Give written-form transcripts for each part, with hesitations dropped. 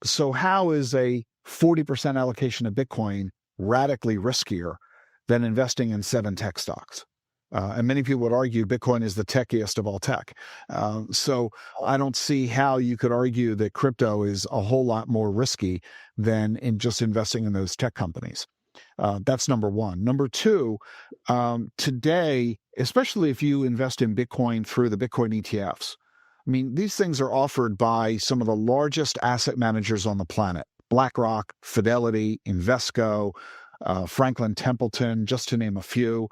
So how is a 40% allocation of Bitcoin radically riskier than investing in 7 tech stocks? And many people would argue Bitcoin is the techiest of all tech. So I don't see how you could argue that crypto is a whole lot more risky than in just investing in those tech companies. That's number one. Number two, today, especially if you invest in Bitcoin through the Bitcoin ETFs, I mean, these things are offered by some of the largest asset managers on the planet: BlackRock, Fidelity, Invesco, Franklin Templeton, just to name a few.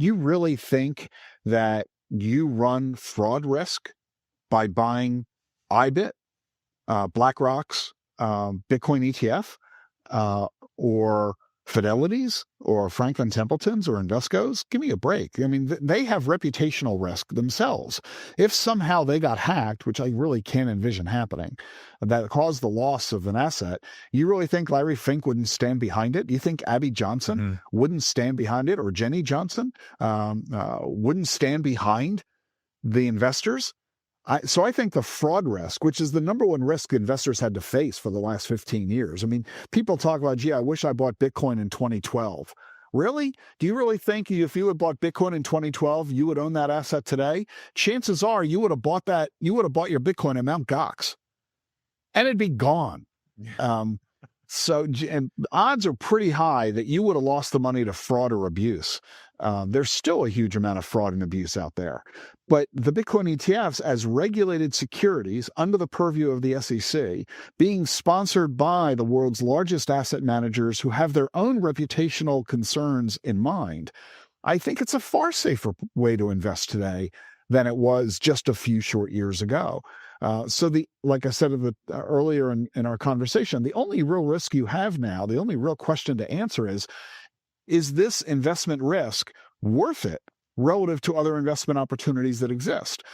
You really think that you run fraud risk by buying IBIT, BlackRock's Bitcoin ETF, or Fidelity's, or Franklin Templeton's, or Invesco's? Give me a break. I mean, they have reputational risk themselves. If somehow they got hacked, which I really can't envision happening, that caused the loss of an asset, you really think Larry Fink wouldn't stand behind it? You think Abby Johnson Hmm. wouldn't stand behind it, or Jenny Johnson wouldn't stand behind the investors? So I think the fraud risk, which is the number one risk investors had to face for the last 15 years. I mean, people talk about, gee, I wish I bought Bitcoin in 2012. Really? Do you really think if you had bought Bitcoin in 2012, you would own that asset today? Chances are you would have bought that, you would have bought your Bitcoin at Mt. Gox and it'd be gone. Um, and odds are pretty high that you would have lost the money to fraud or abuse. There's still a huge amount of fraud and abuse out there. But the Bitcoin ETFs, as regulated securities under the purview of the SEC, being sponsored by the world's largest asset managers who have their own reputational concerns in mind, I think it's a far safer way to invest today than it was just a few short years ago. Like I said earlier in our conversation, the only real risk you have now, the only real question to answer is this investment risk worth it relative to other investment opportunities that exist?